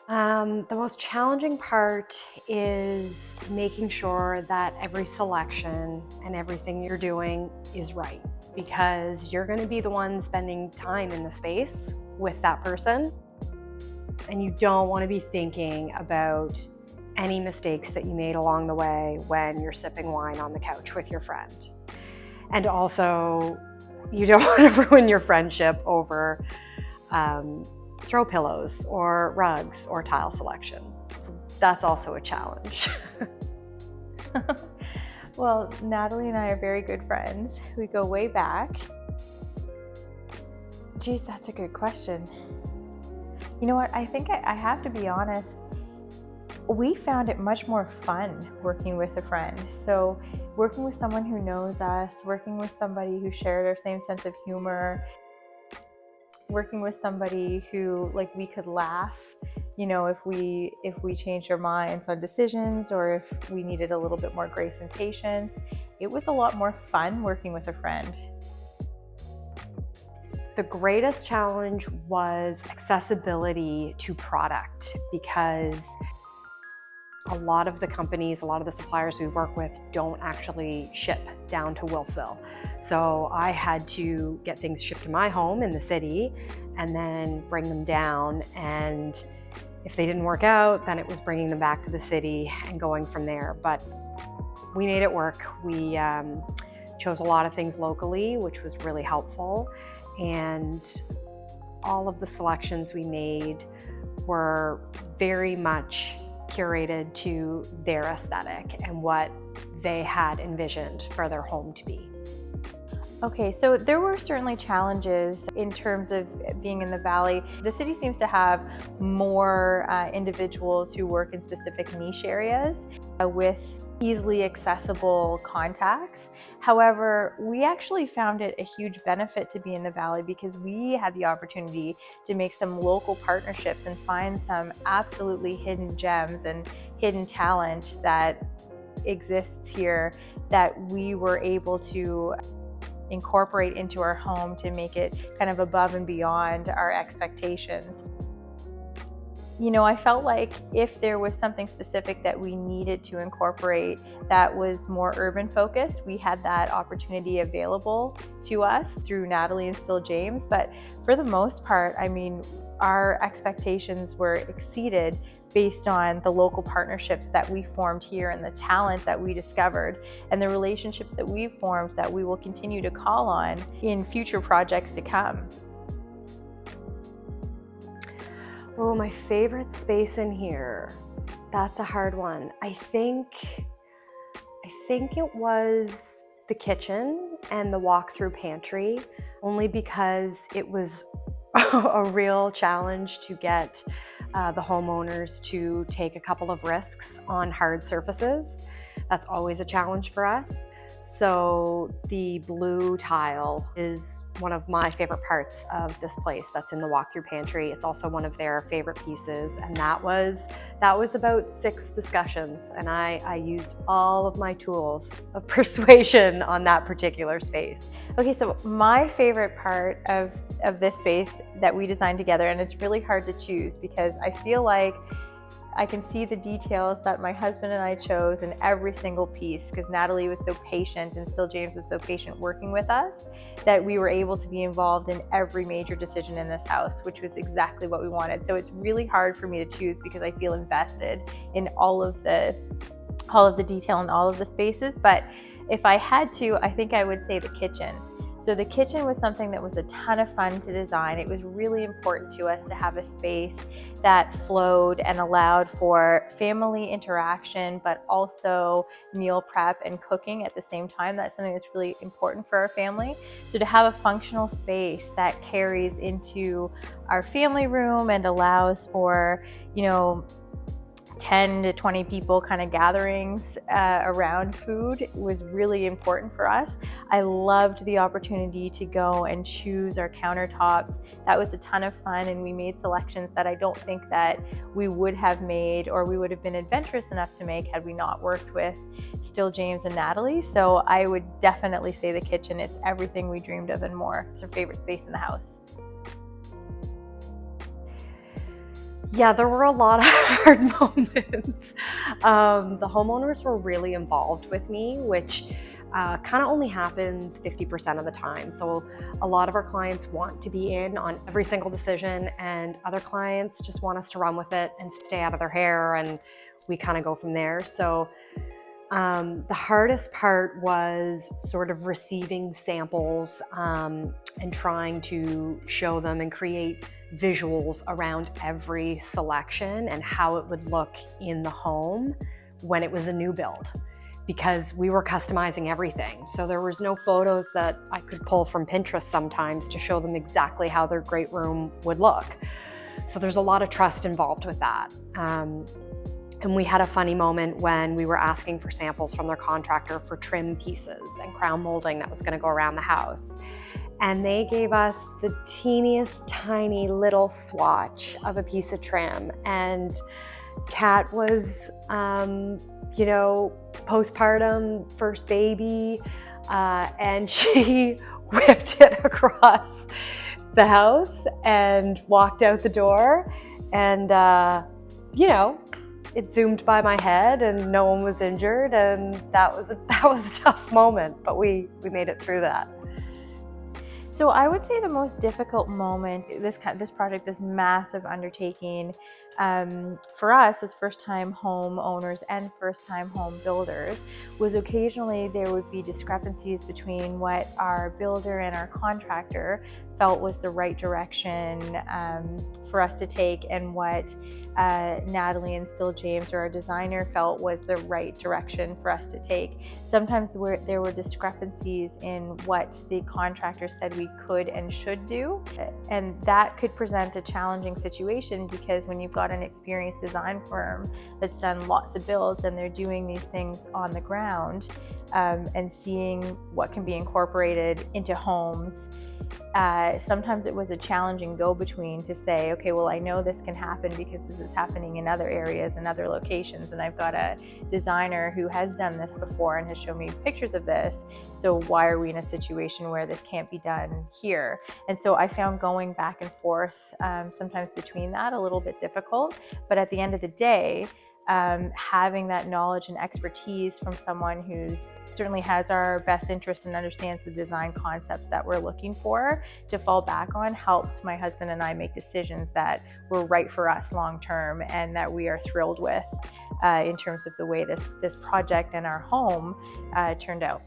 The most challenging part is making sure that every selection and everything you're doing is right, because you're going to be the one spending time in the space with that person, and you don't want to be thinking about any mistakes that you made along the way when you're sipping wine on the couch with your friend. And also, you don't want to ruin your friendship over throw pillows or rugs or tile selection. So that's also a challenge. Well, Natalie and I are very good friends. We go way back. Geez, that's a good question. You know what? I think I have to be honest. We found it much more fun working with a friend. So working with someone who knows us, working with somebody who shared our same sense of humor, working with somebody who we could laugh, if we changed our minds on decisions or if we needed a little bit more grace and patience. It was a lot more fun working with a friend. The greatest challenge was accessibility to product, because a lot of the companies, a lot of the suppliers we work with don't actually ship down to Wolfville. So I had to get things shipped to my home in the city and then bring them down. And if they didn't work out, then it was bringing them back to the city and going from there. But we made it work. We chose a lot of things locally, which was really helpful. And all of the selections we made were very much curated to their aesthetic and what they had envisioned for their home to be. Okay, so there were certainly challenges in terms of being in the valley. The city seems to have more individuals who work in specific niche areas with easily accessible contacts. However, we actually found it a huge benefit to be in the valley because we had the opportunity to make some local partnerships and find some absolutely hidden gems and hidden talent that exists here that we were able to incorporate into our home to make it kind of above and beyond our expectations. I felt like if there was something specific that we needed to incorporate that was more urban focused, we had that opportunity available to us through Natalie and Stil James. But for the most part, our expectations were exceeded based on the local partnerships that we formed here and the talent that we discovered and the relationships that we formed that we will continue to call on in future projects to come. Oh, my favorite space in here. That's a hard one. I think it was the kitchen and the walk-through pantry, only because it was a real challenge to get the homeowners to take a couple of risks on hard surfaces. That's always a challenge for us. So the blue tile is one of my favorite parts of this place that's in the walk-through pantry. It's also one of their favorite pieces, and that was about 6 discussions, and I used all of my tools of persuasion on that particular space. Okay, so my favorite part of this space that we designed together, and it's really hard to choose because I feel like I can see the details that my husband and I chose in every single piece, because Natalie was so patient and Stil James was so patient working with us that we were able to be involved in every major decision in this house, which was exactly what we wanted. So it's really hard for me to choose because I feel invested in all of the detail and all of the spaces. But if I had to, I think I would say the kitchen. So the kitchen was something that was a ton of fun to design. It was really important to us to have a space that flowed and allowed for family interaction, but also meal prep and cooking at the same time. That's something that's really important for our family. So to have a functional space that carries into our family room and allows for, 10 to 20 people kind of gatherings around food was really important for us. I loved the opportunity to go and choose our countertops. That was a ton of fun, and we made selections that I don't think that we would have made or we would have been adventurous enough to make had we not worked with Stil James and Natalie. So I would definitely say the kitchen. It's everything we dreamed of and more. It's our favorite space in the house. Yeah, there were a lot of hard moments. The homeowners were really involved with me, which kind of only happens 50% of the time. So a lot of our clients want to be in on every single decision, and other clients just want us to run with it and stay out of their hair, and we kind of go from there. So the hardest part was sort of receiving samples and trying to show them and create visuals around every selection and how it would look in the home when it was a new build, because we were customizing everything. So there was no photos that I could pull from Pinterest sometimes to show them exactly how their great room would look. So there's a lot of trust involved with that. And we had a funny moment when we were asking for samples from their contractor for trim pieces and crown molding that was going to go around the house. And they gave us the teeniest tiny little swatch of a piece of trim. And Kat was, postpartum, first baby, and she whipped it across the house and walked out the door. And, it zoomed by my head and no one was injured, and that was a tough moment, but we made it through that. So I would say the most difficult moment, this project, this massive undertaking, for us as first-time home owners and first-time home builders, was occasionally there would be discrepancies between what our builder and our contractor felt was the right direction for us to take, and what Natalie and Stil James, or our designer, felt was the right direction for us to take. Sometimes there were discrepancies in what the contractor said we could and should do, and that could present a challenging situation, because when you've got an experienced design firm that's done lots of builds and they're doing these things on the ground and seeing what can be incorporated into homes, sometimes it was a challenging go-between to say, okay, well, I know this can happen because this is happening in other areas and other locations, and I've got a designer who has done this before and has shown me pictures of this, so why are we in a situation where this can't be done here? And so I found going back and forth sometimes between that a little bit difficult, but at the end of the day, having that knowledge and expertise from someone who certainly has our best interest and understands the design concepts that we're looking for to fall back on helped my husband and I make decisions that were right for us long term, and that we are thrilled with in terms of the way this project and our home turned out.